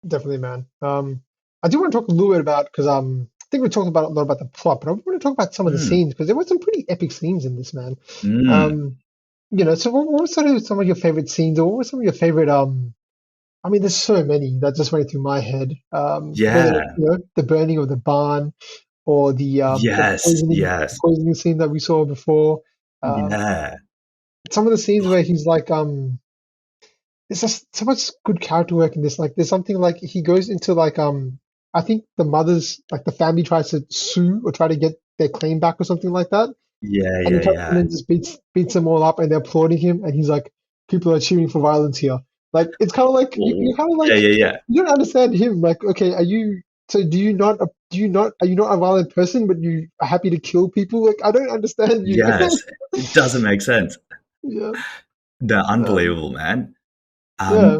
Definitely, man. I do want to talk a little bit about because I think we talked about a lot about the plot, but I want to talk about some of the Mm, scenes because there were some pretty epic scenes in this, man. mm, Um, so what were sort of some of your favorite scenes, or what were some of your favorite I mean, there's so many that just went through my head. Whether yeah, the burning of the barn or the yes, yes, poisoning scene that we saw before. Um, yeah, some of the scenes where he's like there's just so much good character work in this. Like, there's something like he goes into like I think the mother's like the family tries to sue or try to get their claim back or something like that, yeah, and he yeah, comes in yeah, and just beats them all up, and they're applauding him, and he's like, people are cheering for violence here. Like, it's kind of like you Ooh, kind of yeah, like yeah, yeah, you don't understand him. Like, okay, are you? So are you not a violent person, but you are happy to kill people? Like, I don't understand you. yes. It doesn't make sense. Yeah. They're Um, unbelievable, man. yeah.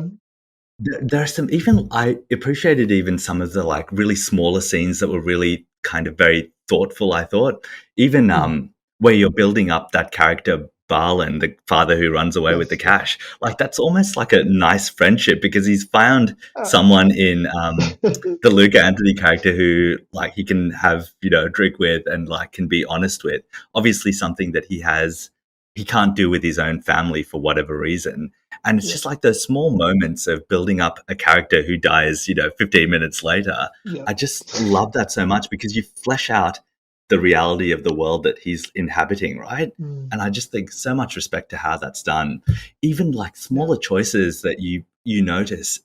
There are some even I appreciated even some of the like really smaller scenes that were really kind of very thoughtful. I thought even Mm. where you're building up that character Barlin, the father who runs away with the Yes. Yes. cash, like that's almost like a nice friendship because he's found Uh, someone in the Luca Anthony character who like he can have a drink with and like can be honest with. Obviously, something that he can't do with his own family for whatever reason, and it's yeah. just like those small moments of building up a character who dies, 15 minutes later. Yeah. I just love that so much because you flesh out the reality of the world that he's inhabiting, right? Mm. And I just think so much respect to how that's done. Even like Yeah. smaller choices that you notice.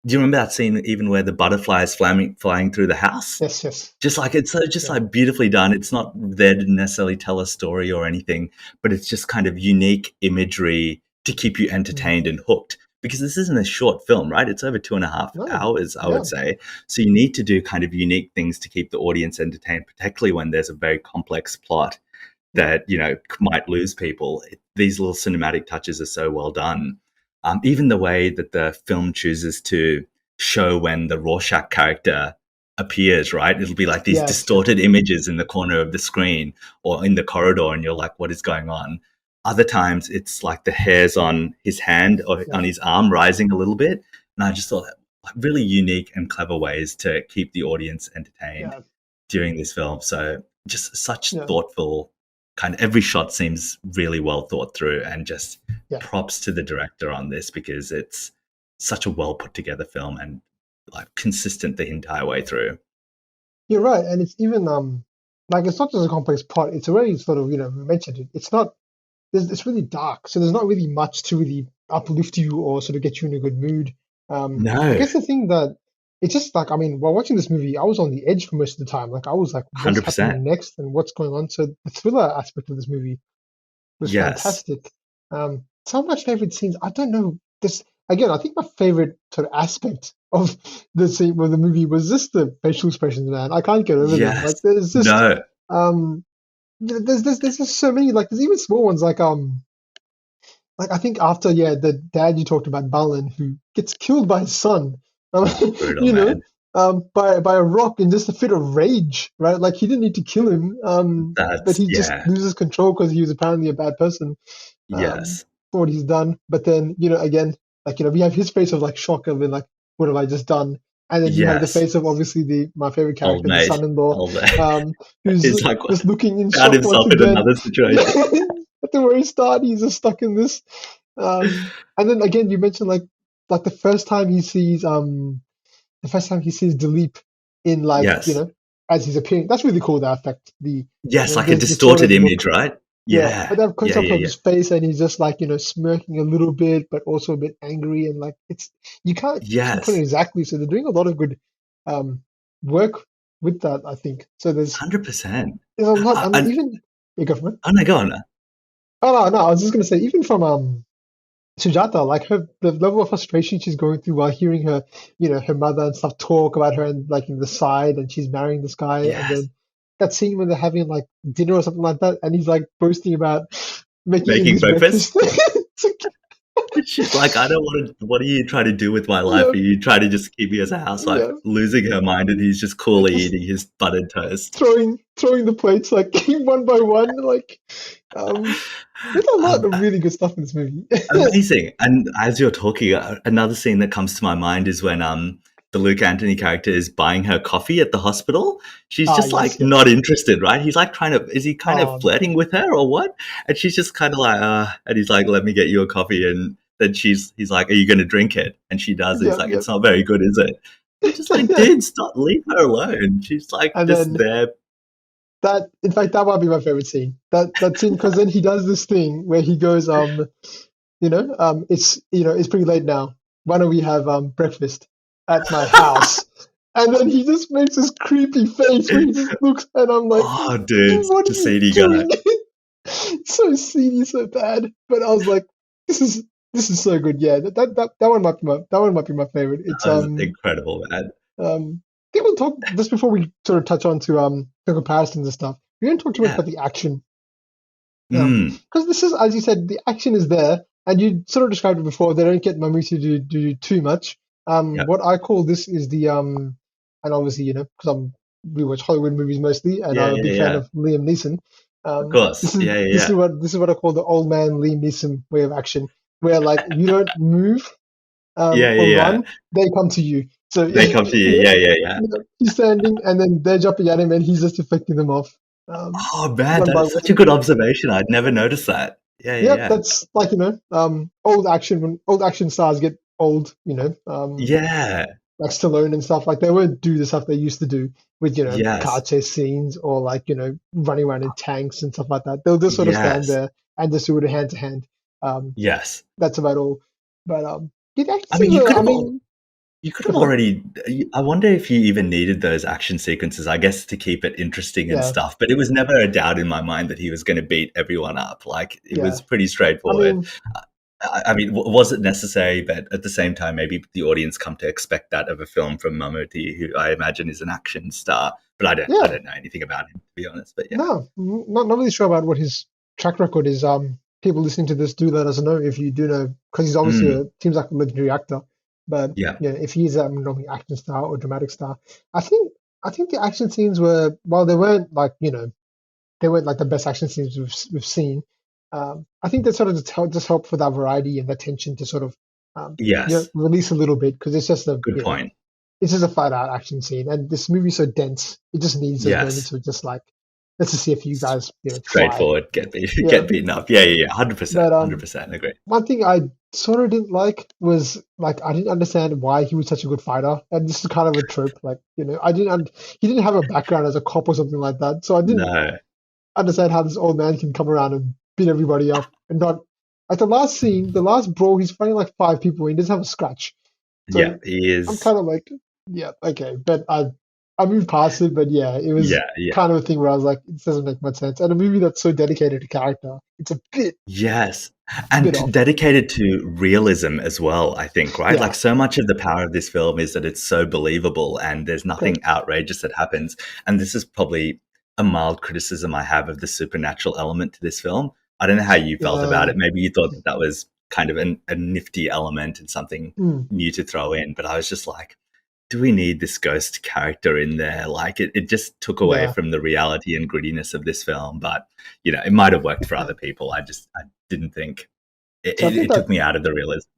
Do you remember that scene even where the butterfly is flying through the house? Yes. Yes. Just like it's so just Yeah. like beautifully done. It's not there to necessarily tell a story or anything, but it's just kind of unique imagery to keep you Mm. entertained and hooked. Because this isn't a short film, right? It's over 2.5 No. hours, I would Yeah. say. So you need to do kind of unique things to keep the audience entertained, particularly when there's a very complex plot Yeah. that might lose people. These little cinematic touches are so well done. Even the way that the film chooses to show when the Rorschach character appears, right? It'll be like these Yes. Yes. distorted images in the corner of the screen or in the corridor, and you're like, what is going on? Other times it's like the hairs on his hand or on Yeah. his arm rising a little bit. And I just thought like, really unique and clever ways to keep the audience entertained Yeah. during this film. So just such Yeah. thoughtful kind of every shot seems really well thought through, and just Yeah. props to the director on this because it's such a well put together film and like consistent the entire way through. You're right, and it's even like it's not just a complex plot. It's already sort of we mentioned it. It's not. It's really dark, so there's not really much to really uplift you or sort of get you in a good mood. I No, guess the thing that it's just like I mean, while watching this movie, I was on the edge for most of the time. Like I was like, what's 100%. happening next and what's going on? So the thriller aspect of this movie was Yes. fantastic. Some of my favorite scenes, I don't know. This again, I think my favorite sort of aspect of the scene of the movie was just the facial expressions, man. I can't get over them. Like Yes. there's just No. um, there's just so many. Like there's even small ones like I think after the dad you talked about, Balin, who gets killed by his son, um, Brutal, you know, man. by a rock in just a fit of rage, right? Like he didn't need to kill him, but That's, he just yeah. loses control because he was apparently a bad person, um, Yes. for what he's done. But then again, like we have his face of like shock of like, what have I just done? And then you have the Yes. face of obviously the my favorite Old character, the mate. son-in-law, Old mate. who's He's like just looking in found shock once himself in again. another situation. At the very start, he's just stuck in this. And then again, you mentioned like the first time he sees Dilip in like Yes. as he's appearing. That's really cool. That effect, Yes, like a the distorted distorted image, look. right? Yeah, Yeah. but that Yeah, close up yeah, of yeah. his face, and he's just like smirking a little bit, but also a bit angry, and like it's you can't pinpoint it Yes. exactly. So they're doing a lot of good um work with that, I think. So 100%. there's a lot. I mean, And even you go for it. oh no, go on. Oh no, I was just gonna say even from Sujata, like the level of frustration she's going through while hearing her, her mother and stuff talk about her and like in the side and she's marrying this guy and Yes. then that scene when they're having like dinner or something like that and he's like boasting about making Making English breakfast. breakfast. It's like, She's like, I don't want to. What are you trying to do with my life? yeah, Are you trying to just keep me as a housewife? yeah, Losing her mind, and he's just coolly just eating his buttered toast. throwing the plates like one by one, like There's a lot Um, of really good stuff in this movie. Amazing. And as you're talking, another scene that comes to my mind is when the Luke Anthony character is buying her coffee at the hospital. She's Ah, just yes, like yes. not interested, right? He's like trying to, is he kind of Um, flirting with her or what? And she's just kind of like, and he's like, let me get you a coffee. And then he's like, are you going to drink it? And she does. And he's yep, like, yep. it's not very good, is it? I'm just like, dude, stop, leave her alone. She's like And just then there. that, in fact, that might be my favorite scene. That scene, because then he does this thing where he goes, it's pretty late now. Why don't we have breakfast at my house? And then he just makes this creepy face where he just looks, and I'm like, Oh, dude, what are such a you seedy guy. doing? So seedy, so bad. But I was like, this is so good. Yeah, that one might be my favorite. It's That was incredible, man. I think we'll talk just before we sort of touch on to the comparisons and stuff. We didn't talk too much Yeah. about the action. Mm, Because this is, as you said, the action is there, and you sort of described it before. They don't get Mamouti to do too much. yeah. What I call this is the and obviously because we watch Hollywood movies mostly, and Yeah, I'm a yeah, big fan yeah. of Liam Neeson. Of course. This is Yeah, yeah, this yeah. is what this is what I call the old man Liam Neeson way of action, where like you don't move Yeah, yeah, or yeah. run, they come to you. So They come to you. Yeah, yeah, yeah. he's standing, and then they're jumping at him, and he's just affecting them off Oh man, one that by is such a one. good observation. I'd never noticed that. Yeah, yeah, Yep, yeah. that's like old action when old action stars get old, Yeah. like Stallone and stuff. Like they won't do the stuff they used to do with car Yes. chase scenes or like running around in tanks and stuff like that. They'll just sort of stand Yes. there and just do it hand to hand. Yes. That's about all. But the action I mean, scenes were, I mean, you could go have for it. already. I wonder if you even needed those action sequences, I guess, to keep it interesting and Yeah, stuff. But it was never a doubt in my mind that he was going to beat everyone up. Like it yeah. was pretty I straightforward. mean, I mean, was it necessary? But at the same time, maybe the audience come to expect that of a film from Mammootty, who I imagine is an action star. But I yeah. don't know anything about him, to be honest. But yeah, No, not really sure about what his track record is. People listening to this do let us know if you do know, because he's obviously mm, seems like a legendary actor. But yeah, if he's a normally action star or dramatic star, I think I think the action scenes were while they weren't like they weren't like the best action scenes we've seen. I think that sort of just help for that variety and that tension to sort of yes, release a little bit because it's just good point. it's just a flat out action scene, and this movie's so dense, it just needs those Yes, moments of just like, let's just see a few guys, fly. straightforward. Yeah. Get beaten up. Yeah, yeah, yeah. 100%, But 100% agree. one thing I sort of didn't like was like I didn't understand why he was such a good fighter, and this is kind of a trope. Like he didn't have a background as a cop or something like that, so I didn't No, understand how this old man can come around and beat everybody up and not. Like the last scene, the last brawl, he's fighting like five people and he doesn't have a scratch. yeah, So he I'm is. kind of like, yeah, okay, but I moved past it. But yeah, it was Yeah, yeah. kind of a thing where I was like, it doesn't make much sense. And a movie that's so dedicated to character, it's Yes. a And bit off. dedicated to realism as well, I think, right? Yeah, Like so much of the power of this film is that it's so believable and there's nothing correct. outrageous that happens. And this is probably a mild criticism I have of the supernatural element to this film. I don't know how you felt about Yeah, it. Maybe you thought that that was kind of a nifty element and something mm, new to throw in, but I was just like, do we need this ghost character in there? Like it just took away yeah, from the reality and grittiness of this film. But it might have worked for yeah. other people. I didn't think So I think it took that me out of the realism.